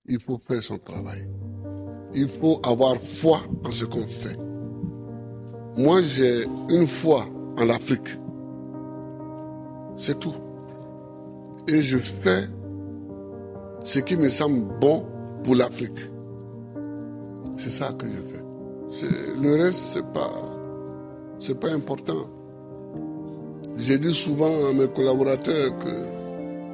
il faut faire son travail. Il faut avoir foi en ce qu'on fait. Moi, j'ai une foi en l'Afrique. C'est tout. Et je fais ce qui me semble bon pour l'Afrique. C'est ça que je fais. Le reste, c'est pas important. J'ai dit souvent à mes collaborateurs que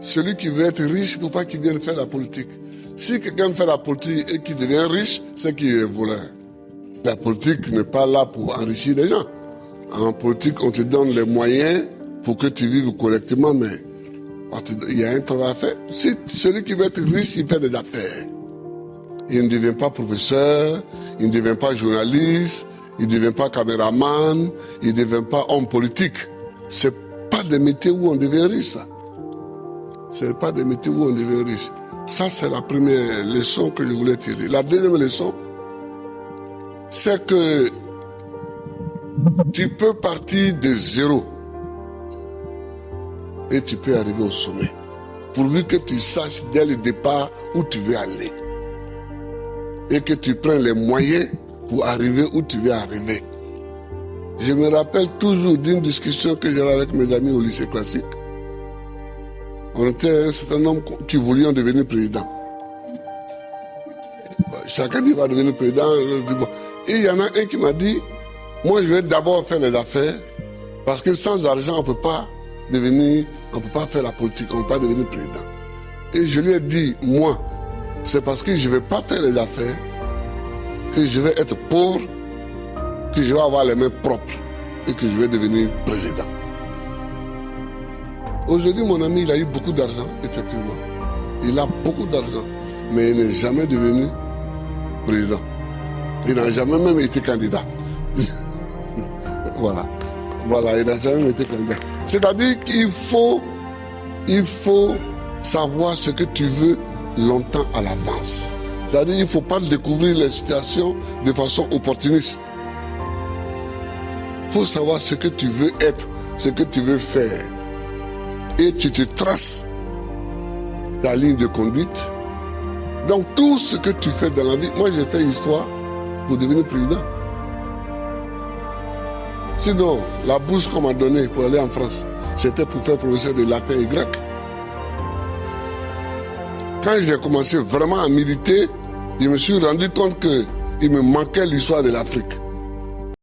celui qui veut être riche, il ne faut pas qu'il vienne faire la politique. Si quelqu'un fait la politique et qu'il devient riche, c'est qu'il est voleur. La politique n'est pas là pour enrichir les gens. En politique, on te donne les moyens pour que tu vives correctement, mais il y a un travail à faire. Si celui qui veut être riche, il fait des affaires. Il ne devient pas professeur, il ne devient pas journaliste, il ne devient pas caméraman, il ne devient pas homme politique. C'est pas des métiers où on devient riche, ça. C'est pas des métiers où on devient riche. Ça, c'est la première leçon que je voulais tirer. La deuxième leçon, c'est que tu peux partir de zéro et tu peux arriver au sommet. Pourvu que tu saches dès le départ où tu veux aller. Et que tu prennes les moyens pour arriver où tu veux arriver. Je me rappelle toujours d'une discussion que j'avais avec mes amis au lycée classique. On était un certain nombre qui voulions devenir président. Chacun dit va devenir président. Et il y en a un qui m'a dit, moi je vais d'abord faire les affaires, parce que sans argent on ne peut pas faire la politique, on ne peut pas devenir président. Et je lui ai dit, moi, c'est parce que je ne vais pas faire les affaires, que je vais être pauvre, que je vais avoir les mains propres et que je vais devenir président. Aujourd'hui, mon ami, il a eu beaucoup d'argent, effectivement. Il a beaucoup d'argent, mais il n'est jamais devenu président. Il n'a jamais même été candidat. Voilà, il n'a jamais été candidat. C'est-à-dire qu'il faut savoir ce que tu veux longtemps à l'avance. C'est-à-dire qu'il ne faut pas découvrir les situations de façon opportuniste. Il faut savoir ce que tu veux être, ce que tu veux faire. Et tu te traces ta ligne de conduite. Donc tout ce que tu fais dans la vie, moi j'ai fait histoire pour devenir président. Sinon, la bourse qu'on m'a donnée pour aller en France, c'était pour faire professeur de latin et grec. Quand j'ai commencé vraiment à militer, je me suis rendu compte qu'il me manquait l'histoire de l'Afrique.